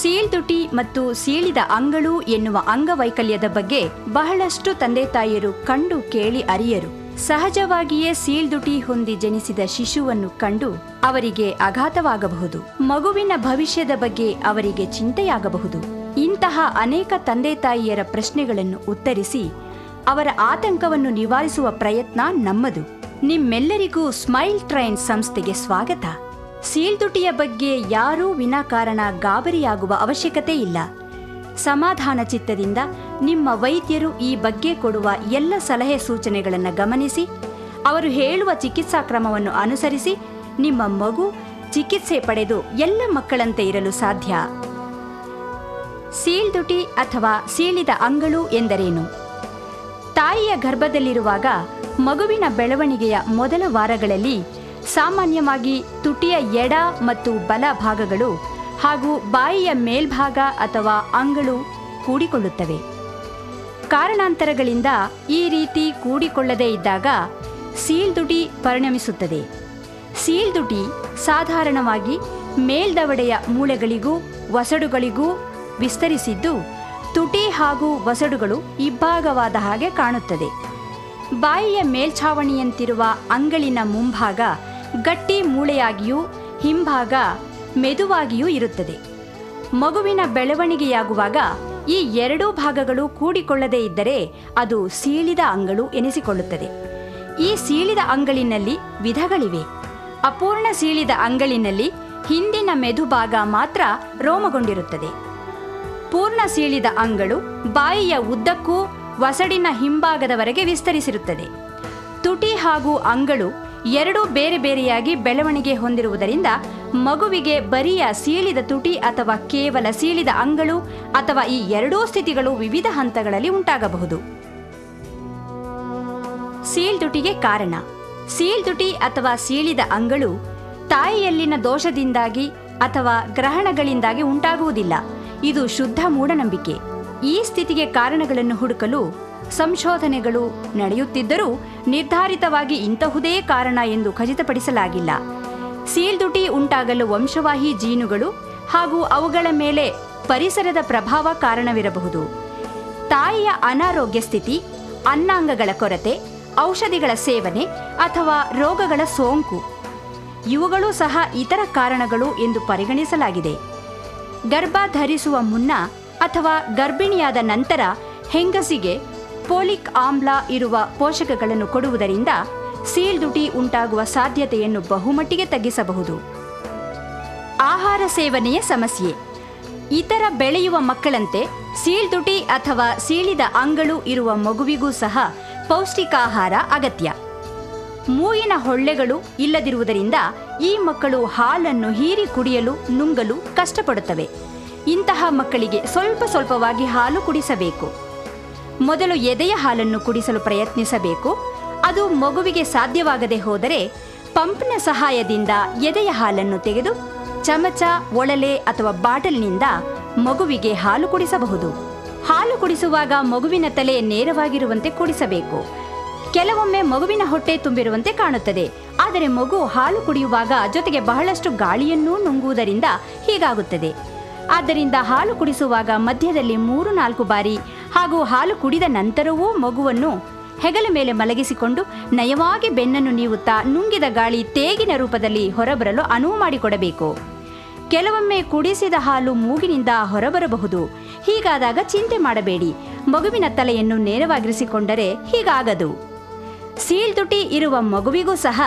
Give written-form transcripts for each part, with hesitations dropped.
ಸೀಳ್ದುಟಿ ಮತ್ತು ಸೀಳಿದ ಅಂಗಳು ಎನ್ನುವ ಅಂಗವೈಕಲ್ಯದ ಬಗ್ಗೆ ಬಹಳಷ್ಟು ತಂದೆ ತಾಯಿಯರು ಕಂಡು ಕೇಳಿ ಅರಿಯರು. ಸಹಜವಾಗಿಯೇ ಸೀಳ್ದುಟಿ ಹೊಂದಿ ಜನಿಸಿದ ಶಿಶುವನ್ನು ಕಂಡು ಅವರಿಗೆ ಆಘಾತವಾಗಬಹುದು. ಮಗುವಿನ ಭವಿಷ್ಯದ ಬಗ್ಗೆ ಅವರಿಗೆ ಚಿಂತೆಯಾಗಬಹುದು. ಇಂತಹ ಅನೇಕ ತಂದೆ ತಾಯಿಯರ ಪ್ರಶ್ನೆಗಳನ್ನು ಉತ್ತರಿಸಿ ಅವರ ಆತಂಕವನ್ನು ನಿವಾರಿಸುವ ಪ್ರಯತ್ನ ನಮ್ಮದು. ನಿಮ್ಮೆಲ್ಲರಿಗೂ ಸ್ಮೈಲ್ ಟ್ರೈನ್ ಸಂಸ್ಥೆಗೆ ಸ್ವಾಗತ. ಸೀಳ್ದುಟಿಯ ಬಗ್ಗೆ ಯಾರೂ ವಿನಾಕಾರಣ ಗಾಬರಿಯಾಗುವ ಅವಶ್ಯಕತೆ ಇಲ್ಲ. ಸಮಾಧಾನ ಚಿತ್ತದಿಂದ ನಿಮ್ಮ ವೈದ್ಯರು ಈ ಬಗ್ಗೆ ಕೊಡುವ ಎಲ್ಲ ಸಲಹೆ ಸೂಚನೆಗಳನ್ನು ಗಮನಿಸಿ ಅವರು ಹೇಳುವ ಚಿಕಿತ್ಸಾ ಕ್ರಮವನ್ನು ಅನುಸರಿಸಿ ನಿಮ್ಮ ಮಗು ಚಿಕಿತ್ಸೆ ಪಡೆದು ಎಲ್ಲ ಮಕ್ಕಳಂತೆ ಇರಲು ಸಾಧ್ಯ. ಸೀಳ್ದುಟಿ ಅಥವಾ ಸೀಳಿದ ಅಂಗಳು ಎಂದರೇನು? ತಾಯಿಯ ಗರ್ಭದಲ್ಲಿರುವಾಗ ಮಗುವಿನ ಬೆಳವಣಿಗೆಯ ಮೊದಲ ವಾರಗಳಲ್ಲಿ ಸಾಮಾನ್ಯವಾಗಿ ತುಟಿಯ ಎಡ ಮತ್ತು ಬಲ ಭಾಗಗಳು ಹಾಗೂ ಬಾಯಿಯ ಮೇಲ್ಭಾಗ ಅಥವಾ ಅಂಗಳು ಕೂಡಿಕೊಳ್ಳುತ್ತವೆ. ಕಾರಣಾಂತರಗಳಿಂದ ಈ ರೀತಿ ಕೂಡಿಕೊಳ್ಳದೇ ಇದ್ದಾಗ ಸೀಳ್ದುಟಿ ಪರಿಣಮಿಸುತ್ತದೆ. ಸೀಳ್ದುಟಿ ಸಾಧಾರಣವಾಗಿ ಮೇಲ್ದವಡೆಯ ಮೂಳೆಗಳಿಗೂ ವಸಡುಗಳಿಗೂ ವಿಸ್ತರಿಸಿದ್ದು ತುಟಿ ಹಾಗೂ ವಸಡುಗಳು ಇಬ್ಬಾಗವಾದ ಹಾಗೆ ಕಾಣುತ್ತದೆ. ಬಾಯಿಯ ಮೇಲ್ಛಾವಣಿಯಂತಿರುವ ಅಂಗಳಿನ ಮುಂಭಾಗ ಗಟ್ಟಿ ಮೂಳೆಯಾಗಿಯೂ ಹಿಂಭಾಗ ಮೆದುವಾಗಿಯೂ ಇರುತ್ತದೆ. ಮಗುವಿನ ಬೆಳವಣಿಗೆಯಾಗುವಾಗ ಈ ಎರಡೂ ಭಾಗಗಳು ಕೂಡಿಕೊಳ್ಳದೇ ಇದ್ದರೆ ಅದು ಸೀಳಿದ ಅಂಗಳು ಎನಿಸಿಕೊಳ್ಳುತ್ತದೆ. ಈ ಸೀಳಿದ ಅಂಗಳಿನಲ್ಲಿ ವಿಧಗಳಿವೆ. ಅಪೂರ್ಣ ಸೀಳಿದ ಅಂಗಳಿನಲ್ಲಿ ಹಿಂದಿನ ಮೆದುಭಾಗ ಮಾತ್ರ ರೋಮಗೊಂಡಿರುತ್ತದೆ. ಪೂರ್ಣ ಸೀಳಿದ ಅಂಗಳು ಬಾಯಿಯ ಉದ್ದಕ್ಕೂ ವಸಡಿನ ಹಿಂಭಾಗದವರೆಗೆ ವಿಸ್ತರಿಸಿರುತ್ತದೆ. ತುಟಿ ಹಾಗೂ ಅಂಗಳು ಎರಡೂ ಬೇರೆ ಬೇರೆಯಾಗಿ ಬೆಳವಣಿಗೆ ಹೊಂದಿರುವುದರಿಂದ ಮಗುವಿಗೆ ಬರಿಯ ಸೀಳಿದ ತುಟಿ ಅಥವಾ ಕೇವಲ ಸೀಳಿದ ಅಂಗಳು ಅಥವಾ ಈ ಎರಡೂ ಸ್ಥಿತಿಗಳು ವಿವಿಧ ಹಂತಗಳಲ್ಲಿ ಉಂಟಾಗಬಹುದು. ಸೀಳ್ದುಟಿಗೆ ಕಾರಣ. ಸೀಳ್ದುಟಿ ಅಥವಾ ಸೀಳಿದ ಅಂಗಳು ತಾಯಿಯಲ್ಲಿನ ದೋಷದಿಂದಾಗಿ ಅಥವಾ ಗ್ರಹಣಗಳಿಂದಾಗಿ ಉಂಟಾಗುವುದಿಲ್ಲ. ಇದು ಶುದ್ಧ ಮೂಢನಂಬಿಕೆ. ಈ ಸ್ಥಿತಿಗೆ ಕಾರಣಗಳನ್ನು ಹುಡುಕಲು ಸಂಶೋಧನೆಗಳು ನಡೆಯುತ್ತಿದ್ದರೂ ನಿರ್ಧಾರಿತವಾಗಿ ಇಂತಹುದೇ ಕಾರಣ ಎಂದು ಖಚಿತಪಡಿಸಲಾಗಿಲ್ಲ. ಸೀಳ್ದುಟಿ ಉಂಟಾಗಲು ವಂಶವಾಹಿ ಜೀನುಗಳು ಹಾಗೂ ಅವುಗಳ ಮೇಲೆ ಪರಿಸರದ ಪ್ರಭಾವ ಕಾರಣವಿರಬಹುದು. ತಾಯಿಯ ಅನಾರೋಗ್ಯ ಸ್ಥಿತಿ, ಅನ್ನಾಂಗಗಳ ಕೊರತೆ, ಔಷಧಿಗಳ ಸೇವನೆ ಅಥವಾ ರೋಗಗಳ ಸೋಂಕು ಇವುಗಳೂ ಸಹ ಇತರ ಕಾರಣಗಳು ಎಂದು ಪರಿಗಣಿಸಲಾಗಿದೆ. ಗರ್ಭ ಧರಿಸುವ ಮುನ್ನ ಅಥವಾ ಗರ್ಭಿಣಿಯಾದ ನಂತರ ಹೆಂಗಸಿಗೆ ಫೋಲಿಕ್ ಆಮ್ಲ ಇರುವ ಪೋಷಕಗಳನ್ನು ಕೊಡುವುದರಿಂದ ಸೀಳ್ದುಟಿ ಉಂಟಾಗುವ ಸಾಧ್ಯತೆಯನ್ನು ಬಹುಮಟ್ಟಿಗೆ ತಗ್ಗಿಸಬಹುದು. ಆಹಾರ ಸೇವನೆಯ ಸಮಸ್ಯೆ. ಇತರ ಬೆಳೆಯುವ ಮಕ್ಕಳಂತೆ ಸೀಳ್ದುಟಿ ಅಥವಾ ಸೀಳಿದ ಅಂಗಳು ಇರುವ ಮಗುವಿಗೂ ಸಹ ಪೌಷ್ಟಿಕಾಹಾರ ಅಗತ್ಯ. ಮೂಗಿನ ಹೊಳ್ಳೆಗಳು ಇಲ್ಲದಿರುವುದರಿಂದ ಈ ಮಕ್ಕಳು ಹಾಲನ್ನು ಹೀರಿ ಕುಡಿಯಲು ನುಂಗಲು ಕಷ್ಟಪಡುತ್ತವೆ. ಇಂತಹ ಮಕ್ಕಳಿಗೆ ಸ್ವಲ್ಪ ಸ್ವಲ್ಪವಾಗಿ ಹಾಲು ಕುಡಿಸಬೇಕು. ಮೊದಲು ಎದೆಯ ಹಾಲನ್ನು ಕುಡಿಸಲು ಪ್ರಯತ್ನಿಸಬೇಕು. ಅದು ಮಗುವಿಗೆ ಸಾಧ್ಯವಾಗದೆ ಹೋದರೆ ಪಂಪ್ನ ಸಹಾಯದಿಂದ ಎದೆಯ ಹಾಲನ್ನು ತೆಗೆದು ಚಮಚ, ಒಳಲೆ ಅಥವಾ ಬಾಟಲ್ನಿಂದ ಮಗುವಿಗೆ ಹಾಲು ಕುಡಿಸಬಹುದು. ಹಾಲು ಕುಡಿಸುವಾಗ ಮಗುವಿನ ತಲೆ ನೇರವಾಗಿರುವಂತೆ ಕುಡಿಸಬೇಕು. ಕೆಲವೊಮ್ಮೆ ಮಗುವಿನ ಹೊಟ್ಟೆ ತುಂಬಿರುವಂತೆ ಕಾಣುತ್ತದೆ. ಆದರೆ ಮಗು ಹಾಲು ಕುಡಿಯುವಾಗ ಜೊತೆಗೆ ಬಹಳಷ್ಟು ಗಾಳಿಯನ್ನೂ ನುಂಗುವುದರಿಂದ ಹೀಗಾಗುತ್ತದೆ. ಆದ್ದರಿಂದ ಹಾಲು ಕುಡಿಸುವಾಗ ಮಧ್ಯದಲ್ಲಿ 3-4 ಬಾರಿ ಹಾಗೂ ಹಾಲು ಕುಡಿದ ನಂತರವೂ ಮಗುವನ್ನು ಹೆಗಲ ಮೇಲೆ ಮಲಗಿಸಿಕೊಂಡು ನಯವಾಗಿ ಬೆನ್ನನ್ನು ನೀವುತ್ತಾ ನುಂಗಿದ ಗಾಳಿ ತೇಗಿನ ರೂಪದಲ್ಲಿ ಹೊರಬರಲು ಅನುವು ಮಾಡಿಕೊಡಬೇಕು. ಕೆಲವೊಮ್ಮೆ ಕುಡಿಸಿದ ಹಾಲು ಮೂಗಿನಿಂದ ಹೊರಬರಬಹುದು. ಹೀಗಾದಾಗ ಚಿಂತೆ ಮಾಡಬೇಡಿ. ಮಗುವಿನ ತಲೆಯನ್ನು ನೇರವಾಗಿರಿಸಿಕೊಂಡರೆ ಹೀಗಾಗದು. ಸೀಳ್ದುಟಿ ಇರುವ ಮಗುವಿಗೂ ಸಹ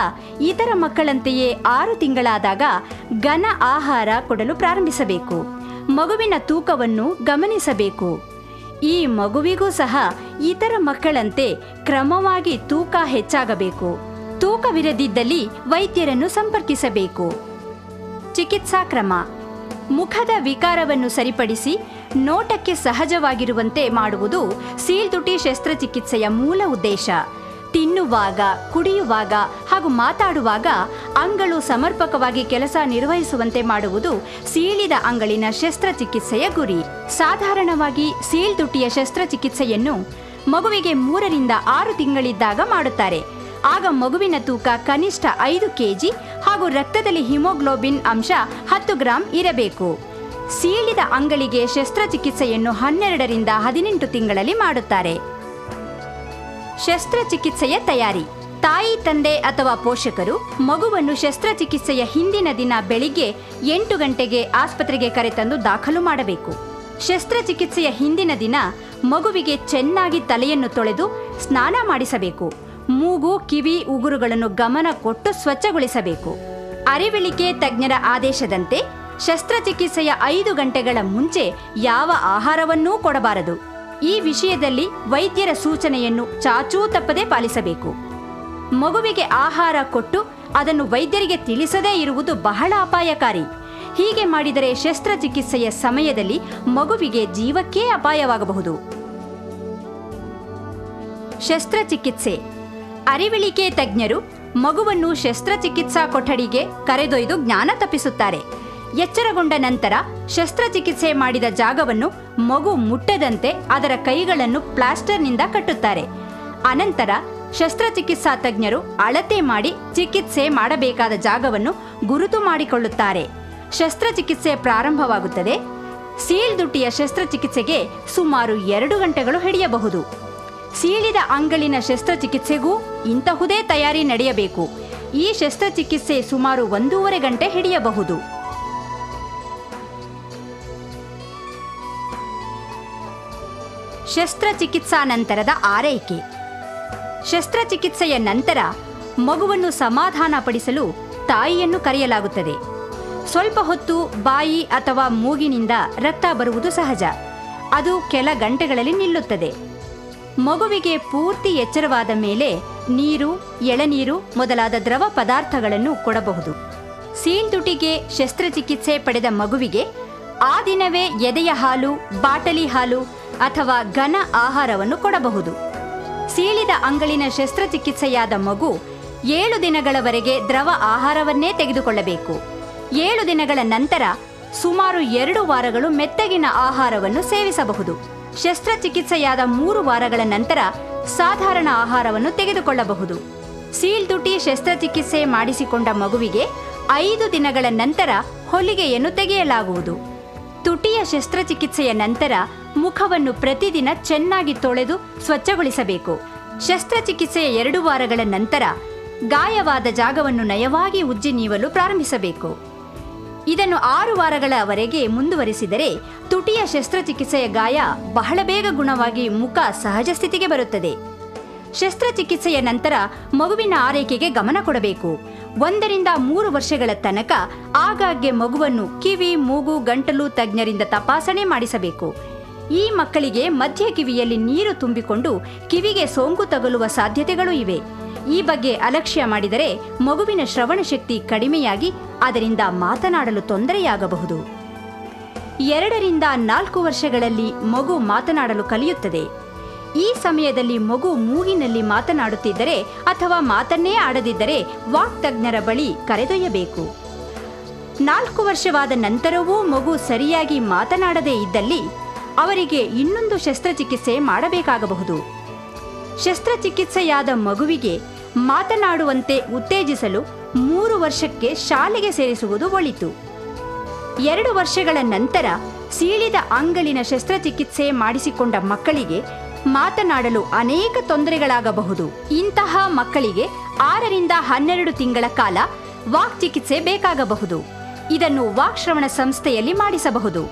ಇತರ ಮಕ್ಕಳಂತೆಯೇ 6 ತಿಂಗಳಾದಾಗ ಘನ ಆಹಾರ ಕೊಡಲು ಪ್ರಾರಂಭಿಸಬೇಕು. ಮಗುವಿನ ತೂಕವನ್ನು ಗಮನಿಸಬೇಕು. ಈ ಮಗುವಿಗೂ ಸಹ ಇತರ ಮಕ್ಕಳಂತೆ ಕ್ರಮವಾಗಿ ತೂಕ ಹೆಚ್ಚಾಗಬೇಕು. ತೂಕವಿರದಿದ್ದಲ್ಲಿ ವೈದ್ಯರನ್ನು ಸಂಪರ್ಕಿಸಬೇಕು. ಚಿಕಿತ್ಸಾ ಕ್ರಮ. ಮುಖದ ವಿಕಾರವನ್ನು ಸರಿಪಡಿಸಿ ನೋಟಕ್ಕೆ ಸಹಜವಾಗಿರುವಂತೆ ಮಾಡುವುದು ಸೀಳ್ದುಟಿ ಶಸ್ತ್ರಚಿಕಿತ್ಸೆಯ ಮೂಲ ಉದ್ದೇಶ. ತಿನ್ನುವಾಗ, ಕುಡಿಯುವಾಗ ಹಾಗೂ ಮಾತಾಡುವಾಗ ಅಂಗಳು ಸಮರ್ಪಕವಾಗಿ ಕೆಲಸ ನಿರ್ವಹಿಸುವಂತೆ ಮಾಡುವುದು ಸೀಳಿದ ಅಂಗಳಿನ ಶಸ್ತ್ರಚಿಕಿತ್ಸೆಯ ಗುರಿ. ಸಾಧಾರಣವಾಗಿ ಸೀಳ್ದುಟಿಯ ಶಸ್ತ್ರಚಿಕಿತ್ಸೆಯನ್ನು ಮಗುವಿಗೆ 3-6 ತಿಂಗಳಿದ್ದಾಗ ಮಾಡುತ್ತಾರೆ. ಆಗ ಮಗುವಿನ ತೂಕ ಕನಿಷ್ಠ 5 kg ಹಾಗೂ ರಕ್ತದಲ್ಲಿ ಹಿಮೋಗ್ಲೋಬಿನ್ ಅಂಶ 10 ಗ್ರಾಂ ಇರಬೇಕು. ಸೀಳಿದ ಅಂಗಳಿಗೆ ಶಸ್ತ್ರಚಿಕಿತ್ಸೆಯನ್ನು 12ರಿಂದ 18 ತಿಂಗಳಲ್ಲಿ ಮಾಡುತ್ತಾರೆ. ಶಸ್ತ್ರಚಿಕಿತ್ಸೆಯ ತಯಾರಿ. ತಾಯಿ, ತಂದೆ ಅಥವಾ ಪೋಷಕರು ಮಗುವನ್ನು ಶಸ್ತ್ರಚಿಕಿತ್ಸೆಯ ಹಿಂದಿನ ದಿನ ಬೆಳಿಗ್ಗೆ 8 ಗಂಟೆಗೆ ಆಸ್ಪತ್ರೆಗೆ ಕರೆತಂದು ದಾಖಲು ಮಾಡಬೇಕು. ಶಸ್ತ್ರಚಿಕಿತ್ಸೆಯ ಹಿಂದಿನ ದಿನ ಮಗುವಿಗೆ ಚೆನ್ನಾಗಿ ತಲೆಯನ್ನು ತೊಳೆದು ಸ್ನಾನ ಮಾಡಿಸಬೇಕು. ಮೂಗು, ಕಿವಿ, ಉಗುರುಗಳನ್ನು ಗಮನ ಕೊಟ್ಟು ಸ್ವಚ್ಛಗೊಳಿಸಬೇಕು. ಅರಿವಿಳಿಕೆ ತಜ್ಞರ ಆದೇಶದಂತೆ ಶಸ್ತ್ರಚಿಕಿತ್ಸೆಯ 5 ಗಂಟೆಗಳ ಮುಂಚೆ ಯಾವ ಆಹಾರವನ್ನೂ ಕೊಡಬಾರದು. ಈ ವಿಷಯದಲ್ಲಿ ವೈದ್ಯರ ಸೂಚನೆಯನ್ನು ಚಾಚೂ ತಪ್ಪದೆ ಪಾಲಿಸಬೇಕು. ಮಗುವಿಗೆ ಆಹಾರ ಕೊಟ್ಟು ಅದನ್ನು ವೈದ್ಯರಿಗೆ ತಿಳಿಸದೇ ಇರುವುದು ಬಹಳ ಅಪಾಯಕಾರಿ. ಹೀಗೆ ಮಾಡಿದರೆ ಶಸ್ತ್ರಚಿಕಿತ್ಸೆಯ ಸಮಯದಲ್ಲಿ ಮಗುವಿಗೆ ಜೀವಕ್ಕೇ ಅಪಾಯವಾಗಬಹುದು. ಶಸ್ತ್ರಚಿಕಿತ್ಸೆ. ಅರಿವಿಳಿಕೆ ತಜ್ಞರು ಮಗುವನ್ನು ಶಸ್ತ್ರಚಿಕಿತ್ಸಾ ಕೊಠಡಿಗೆ ಕರೆದೊಯ್ದು ಜ್ಞಾನ ತಪ್ಪಿಸುತ್ತಾರೆ. ಎಚ್ಚರಗೊಂಡ ನಂತರ ಶಸ್ತ್ರಚಿಕಿತ್ಸೆ ಮಾಡಿದ ಜಾಗವನ್ನು ಮಗು ಮುಟ್ಟದಂತೆ ಅದರ ಕೈಗಳನ್ನು ಪ್ಲಾಸ್ಟರ್ನಿಂದ ಕಟ್ಟುತ್ತಾರೆ. ಅನಂತರ ಶಸ್ತ್ರಚಿಕಿತ್ಸಾ ತಜ್ಞರು ಅಳತೆ ಮಾಡಿ ಚಿಕಿತ್ಸೆ ಮಾಡಬೇಕಾದ ಜಾಗವನ್ನು ಗುರುತು ಮಾಡಿಕೊಳ್ಳುತ್ತಾರೆ. ಶಸ್ತ್ರಚಿಕಿತ್ಸೆ ಪ್ರಾರಂಭವಾಗುತ್ತದೆ. ಸೀಳ್ದುಟಿಯ ಶಸ್ತ್ರಚಿಕಿತ್ಸೆಗೆ ಸುಮಾರು 2 ಗಂಟೆಗಳು ಹಿಡಿಯಬಹುದು. ಸೀಳಿದ ಅಂಗಳಿನ ಶಸ್ತ್ರಚಿಕಿತ್ಸೆಗೂ ಇಂತಹುದೇ ತಯಾರಿ ನಡೆಯಬೇಕು. ಈ ಶಸ್ತ್ರಚಿಕಿತ್ಸೆ ಸುಮಾರು 1.5 ಗಂಟೆ ಹಿಡಿಯಬಹುದು. ಶಸ್ತ್ರಚಿಕಿತ್ಸಾ ನಂತರದ ಆರೈಕೆ. ಶಸ್ತ್ರಚಿಕಿತ್ಸೆಯ ನಂತರ ಮಗುವನ್ನು ಸಮಾಧಾನಪಡಿಸಲು ತಾಯಿಯನ್ನು ಕರೆಯಲಾಗುತ್ತದೆ. ಸ್ವಲ್ಪ ಹೊತ್ತು ಬಾಯಿ ಅಥವಾ ಮೂಗಿನಿಂದ ರಕ್ತ ಬರುವುದು ಸಹಜ. ಅದು ಕೆಲ ಗಂಟೆಗಳಲ್ಲಿ ನಿಲ್ಲುತ್ತದೆ. ಮಗುವಿಗೆ ಪೂರ್ತಿ ಎಚ್ಚರವಾದ ಮೇಲೆ ನೀರು, ಎಳನೀರು ಮೊದಲಾದ ದ್ರವ ಪದಾರ್ಥಗಳನ್ನು ಕೊಡಬಹುದು. ಸೀಳ್ದುಟಿಗೆ ಶಸ್ತ್ರಚಿಕಿತ್ಸೆ ಪಡೆದ ಮಗುವಿಗೆ ಆ ದಿನವೇ ಎದೆಯ ಹಾಲು, ಬಾಟಲಿ ಹಾಲು ಅಥವಾ ಘನ ಆಹಾರವನ್ನು ಕೊಡಬಹುದು. ಸೀಳಿದ ಅಂಗಳಿನ ಶಸ್ತ್ರಚಿಕಿತ್ಸೆಯಾದ ಮಗು 7 ದಿನಗಳವರೆಗೆ ದ್ರವ ಆಹಾರವನ್ನೇ ತೆಗೆದುಕೊಳ್ಳಬೇಕು. 7 ದಿನಗಳ ನಂತರ ಸುಮಾರು 2 ವಾರಗಳು ಮೆತ್ತಗಿನ ಆಹಾರವನ್ನು ಸೇವಿಸಬಹುದು. ಶಸ್ತ್ರಚಿಕಿತ್ಸೆಯಾದ 3 ವಾರಗಳ ನಂತರ ಸಾಧಾರಣ ಆಹಾರವನ್ನು ತೆಗೆದುಕೊಳ್ಳಬಹುದು. ಸೀಳ್ದುಟಿ ಶಸ್ತ್ರಚಿಕಿತ್ಸೆ ಮಾಡಿಸಿಕೊಂಡ ಮಗುವಿಗೆ 5 ದಿನಗಳ ನಂತರ ಹೊಲಿಗೆಯನ್ನು ತೆಗೆಯಲಾಗುವುದು. ತುಟಿಯ ಶಸ್ತ್ರಚಿಕಿತ್ಸೆಯ ನಂತರ ಮುಖವನ್ನು ಪ್ರತಿದಿನ ಚೆನ್ನಾಗಿ ತೊಳೆದು ಸ್ವಚ್ಛಗೊಳಿಸಬೇಕು. ಶಸ್ತ್ರಚಿಕಿತ್ಸೆಯ 2 ವಾರಗಳ ನಂತರ ಗಾಯವಾದ ಜಾಗವನ್ನು ನಯವಾಗಿ ಉಜ್ಜಿ ನೀವಲು ಪ್ರಾರಂಭಿಸಬೇಕು. ಇದನ್ನು 6 ವಾರಗಳವರೆಗೆ ಮುಂದುವರಿಸಿದರೆ ತುಟಿಯ ಶಸ್ತ್ರಚಿಕಿತ್ಸೆಯ ಗಾಯ ಬಹಳ ಬೇಗ ಗುಣವಾಗಿ ಮುಖ ಸಹಜ ಸ್ಥಿತಿಗೆ ಬರುತ್ತದೆ. ಶಸ್ತ್ರಚಿಕಿತ್ಸೆಯ ನಂತರ ಮಗುವಿನ ಆರೈಕೆಗೆ ಗಮನ ಕೊಡಬೇಕು. 1 ರಿಂದ 3 ವರ್ಷಗಳ ತನಕ ಆಗಾಗ್ಗೆ ಮಗುವನ್ನು ಕಿವಿ, ಮೂಗು, ಗಂಟಲು ತಜ್ಞರಿಂದ ತಪಾಸಣೆ ಮಾಡಿಸಬೇಕು. ಈ ಮಕ್ಕಳಿಗೆ ಮಧ್ಯ ಕಿವಿಯಲ್ಲಿ ನೀರು ತುಂಬಿಕೊಂಡು ಕಿವಿಗೆ ಸೋಂಕು ತಗುಲುವ ಸಾಧ್ಯತೆಗಳು ಇವೆ. ಈ ಬಗ್ಗೆ ಅಲಕ್ಷ್ಯ ಮಾಡಿದರೆ ಮಗುವಿನ ಶ್ರವಣ ಶಕ್ತಿ ಕಡಿಮೆಯಾಗಿ ಅದರಿಂದ ಮಾತನಾಡಲು ತೊಂದರೆಯಾಗಬಹುದು. 2 ರಿಂದ 4 ವರ್ಷಗಳಲ್ಲಿ ಮಗು ಮಾತನಾಡಲು ಕಲಿಯುತ್ತದೆ. ಈ ಸಮಯದಲ್ಲಿ ಮಗು ಮೂಗಿನಲ್ಲಿ ಮಾತನಾಡುತ್ತಿದ್ದರೆ ಅಥವಾ ಮಾತನ್ನೇ ಆಡದಿದ್ದರೆ ವಾಕ್ತಜ್ಞರ ಬಳಿ ಕರೆದೊಯ್ಯಬೇಕು. 4 ವರ್ಷವಾದ ನಂತರವೂ ಮಗು ಸರಿಯಾಗಿ ಮಾತನಾಡದೇ ಇದ್ದಲ್ಲಿ ಅವರಿಗೆ ಇನ್ನೊಂದು ಶಸ್ತ್ರಚಿಕಿತ್ಸೆ ಮಾಡಬೇಕಾಗಬಹುದು. ಶಸ್ತ್ರಚಿಕಿತ್ಸೆಯಾದ ಮಗುವಿಗೆ ಮಾತನಾಡುವಂತೆ ಉತ್ತೇಜಿಸಲು 3 ವರ್ಷಕ್ಕೆ ಶಾಲೆಗೆ ಸೇರಿಸುವುದು ಒಳಿತು. 2 ವರ್ಷಗಳ ನಂತರ ಸೀಳಿದ ಅಂಗಳಿನ ಶಸ್ತ್ರಚಿಕಿತ್ಸೆ ಮಾಡಿಸಿಕೊಂಡ ಮಕ್ಕಳಿಗೆ ಮಾತನಾಡಲು ಅನೇಕ ತೊಂದರೆಗಳಾಗಬಹುದು. ಇಂತಹ ಮಕ್ಕಳಿಗೆ 6 ರಿಂದ 12 ತಿಂಗಳ ಕಾಲ ವಾಕ್ ಚಿಕಿತ್ಸೆ ಬೇಕಾಗಬಹುದು. ಇದನ್ನು ವಾಕ್ ಶ್ರವಣ ಸಂಸ್ಥೆಯಲ್ಲಿ ಮಾಡಿಸಬಹುದು.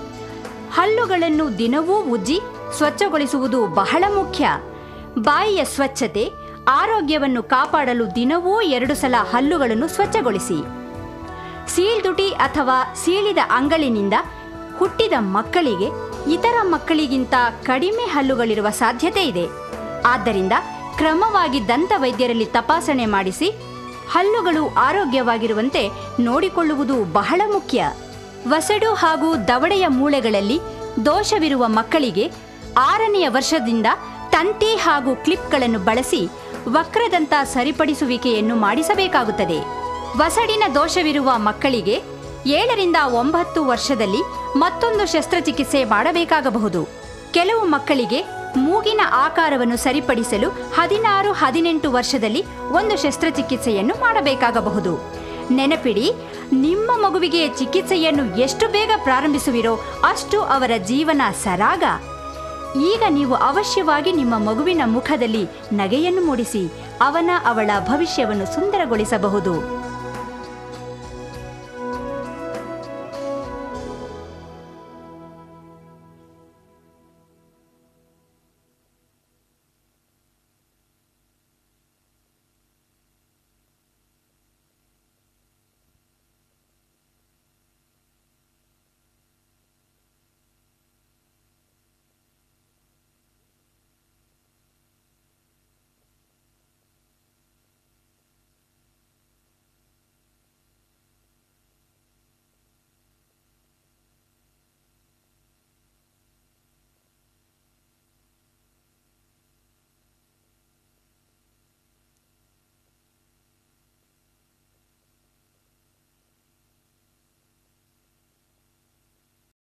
ಹಲ್ಲುಗಳನ್ನು ದಿನವೂ ಉಜ್ಜಿ ಸ್ವಚ್ಛಗೊಳಿಸುವುದು ಬಹಳ ಮುಖ್ಯ. ಬಾಯಿಯ ಸ್ವಚ್ಛತೆ, ಆರೋಗ್ಯವನ್ನು ಕಾಪಾಡಲು ದಿನವೂ 2 ಸಲ ಹಲ್ಲುಗಳನ್ನು ಸ್ವಚ್ಛಗೊಳಿಸಿ. ಸೀಳ್ದುಟಿ ಅಥವಾ ಸೀಳಿದ ಅಂಗಳಿನಿಂದ ಹುಟ್ಟಿದ ಮಕ್ಕಳಿಗೆ ಇತರ ಮಕ್ಕಳಿಗಿಂತ ಕಡಿಮೆ ಹಲ್ಲುಗಳಿರುವ ಸಾಧ್ಯತೆ ಇದೆ. ಆದ್ದರಿಂದ ಕ್ರಮವಾಗಿ ದಂತ ವೈದ್ಯರಲ್ಲಿ ತಪಾಸಣೆ ಮಾಡಿಸಿ ಹಲ್ಲುಗಳು ಆರೋಗ್ಯವಾಗಿರುವಂತೆ ನೋಡಿಕೊಳ್ಳುವುದು ಬಹಳ ಮುಖ್ಯ. ವಸಡು ಹಾಗೂ ದವಡೆಯ ಮೂಳೆಗಳಲ್ಲಿ ದೋಷವಿರುವ ಮಕ್ಕಳಿಗೆ 6ನೆಯ ವರ್ಷದಿಂದ ತಂತಿ ಹಾಗೂ ಕ್ಲಿಪ್ಗಳನ್ನು ಬಳಸಿ ವಕ್ರದಂತ ಸರಿಪಡಿಸುವಿಕೆಯನ್ನು ಮಾಡಿಸಬೇಕಾಗುತ್ತದೆ. ವಸಡಿನ ದೋಷವಿರುವ ಮಕ್ಕಳಿಗೆ 7 ರಿಂದ 9 ವರ್ಷದಲ್ಲಿ ಮತ್ತೊಂದು ಶಸ್ತ್ರಚಿಕಿತ್ಸೆ ಮಾಡಬೇಕಾಗಬಹುದು. ಕೆಲವು ಮಕ್ಕಳಿಗೆ ಮೂಗಿನ ಆಕಾರವನ್ನು ಸರಿಪಡಿಸಲು 16-18 ವರ್ಷದಲ್ಲಿ ಒಂದು ಶಸ್ತ್ರಚಿಕಿತ್ಸೆಯನ್ನು ಮಾಡಬೇಕಾಗಬಹುದು. ನೆನಪಿಡಿ, ನಿಮ್ಮ ಮಗುವಿಗೆ ಚಿಕಿತ್ಸೆಯನ್ನು ಎಷ್ಟು ಬೇಗ ಪ್ರಾರಂಭಿಸುವಿರೋ ಅಷ್ಟು ಅವರ ಜೀವನ ಸರಾಗ. ಈಗ ನೀವು ಅವಶ್ಯವಾಗಿ ನಿಮ್ಮ ಮಗುವಿನ ಮುಖದಲ್ಲಿ ನಗೆಯನ್ನು ಮೂಡಿಸಿ ಅವಳ ಭವಿಷ್ಯವನ್ನು ಸುಂದರಗೊಳಿಸಬಹುದು.